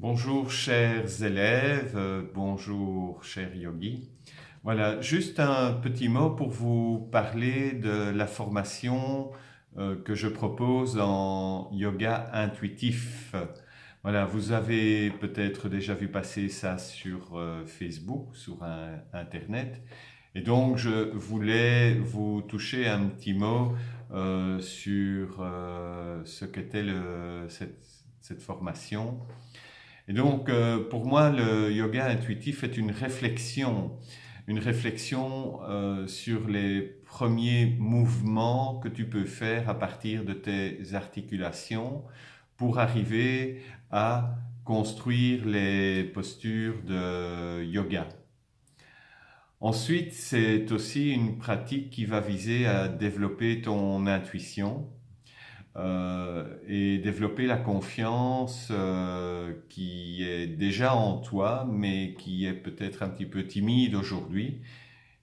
Bonjour chers élèves, bonjour chers yogis. Voilà, juste un petit mot pour vous parler de la formation que je propose en yoga intuitif. Voilà, vous avez peut-être déjà vu passer ça sur Facebook, sur Internet. Et donc, je voulais vous toucher un petit mot sur ce qu'était cette formation. Et donc, pour moi, le yoga intuitif est une réflexion sur les premiers mouvements que tu peux faire à partir de tes articulations pour arriver à construire les postures de yoga. Ensuite, c'est aussi une pratique qui va viser à développer ton intuition, et développer la confiance qui est déjà en toi, mais qui est peut-être un petit peu timide aujourd'hui.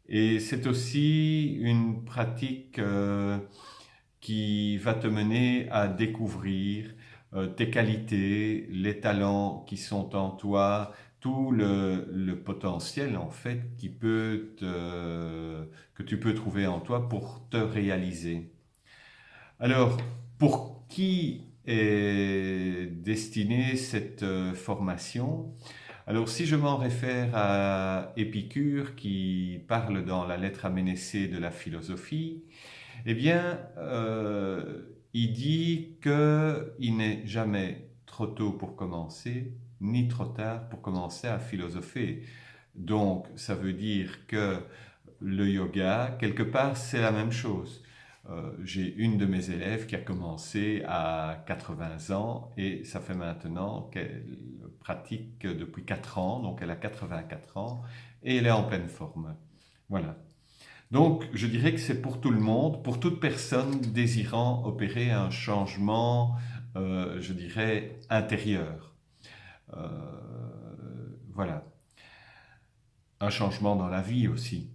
Et c'est aussi une pratique qui va te mener à découvrir tes qualités, les talents qui sont en toi, tout le potentiel en fait que tu peux trouver en toi pour te réaliser. Alors, pour qui est destinée cette formation? Alors, si je m'en réfère à Épicure qui parle dans la lettre à Ménécée de la philosophie, eh bien, il dit qu'il n'est jamais trop tôt pour commencer, ni trop tard pour commencer à philosopher. Donc, ça veut dire que le yoga, quelque part, c'est la même chose. J'ai une de mes élèves qui a commencé à 80 ans et ça fait maintenant qu'elle pratique depuis 4 ans, donc elle a 84 ans et elle est en pleine forme. Voilà. Donc, je dirais que c'est pour tout le monde, pour toute personne désirant opérer un changement, je dirais, intérieur. Euh, voilà. Un changement dans la vie aussi.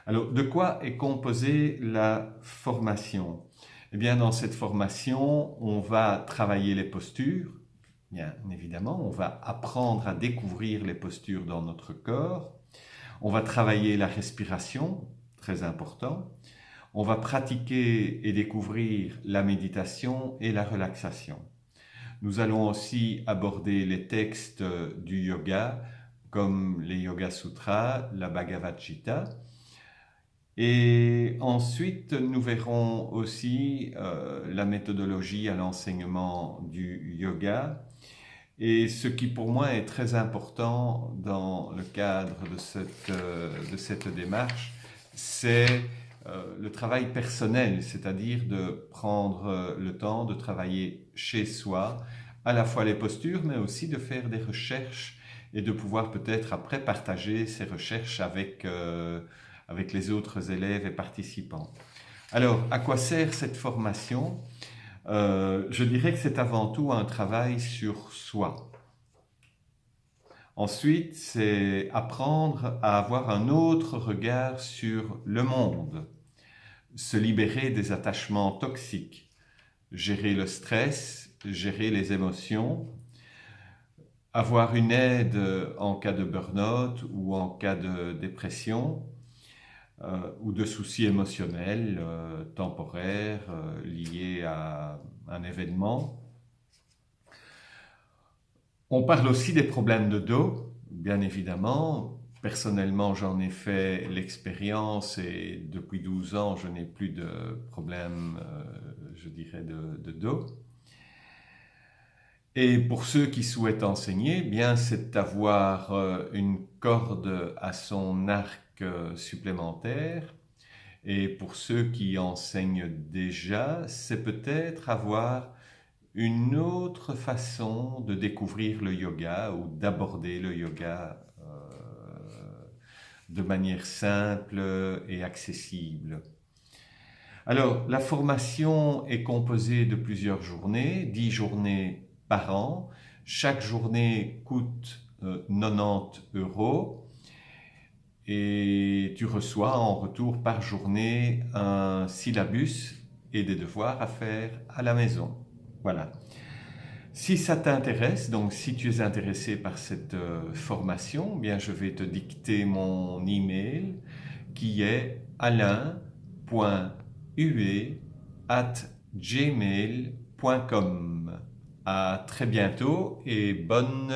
Alors, de quoi est composée la formation? Eh bien, dans cette formation, on va travailler les postures, bien évidemment, on va apprendre à découvrir les postures dans notre corps, on va travailler la respiration, très important, on va pratiquer et découvrir la méditation et la relaxation. Nous allons aussi aborder les textes du yoga, comme les Yoga Sutras, la Bhagavad Gita. Et ensuite, nous verrons aussi la méthodologie à l'enseignement du yoga. Et ce qui pour moi est très important dans le cadre de cette démarche, c'est le travail personnel, c'est-à-dire de prendre le temps de travailler chez soi, à la fois les postures, mais aussi de faire des recherches et de pouvoir peut-être après partager ces recherches avec les autres élèves et participants. Alors, à quoi sert cette formation? Je dirais que c'est avant tout un travail sur soi. Ensuite, c'est apprendre à avoir un autre regard sur le monde, se libérer des attachements toxiques, gérer le stress, gérer les émotions, avoir une aide en cas de burn-out ou en cas de dépression, ou de soucis émotionnels temporaires liés à un événement. On parle aussi des problèmes de dos, bien évidemment. Personnellement, j'en ai fait l'expérience et depuis 12 ans, je n'ai plus de problème, je dirais, de dos. Et pour ceux qui souhaitent enseigner, bien, c'est d'avoir une corde à son arc supplémentaire. Et pour ceux qui enseignent déjà, c'est peut-être avoir une autre façon de découvrir le yoga ou d'aborder le yoga de manière simple et accessible. Alors, la formation est composée de plusieurs journées, 10 journées par an. Chaque journée coûte 90 euros et tu reçois en retour par journée un syllabus et des devoirs à faire à la maison. Voilà. Si ça t'intéresse, donc si tu es intéressé par cette formation, bien je vais te dicter mon email qui est alain.huet@gmail.com. À très bientôt et bonne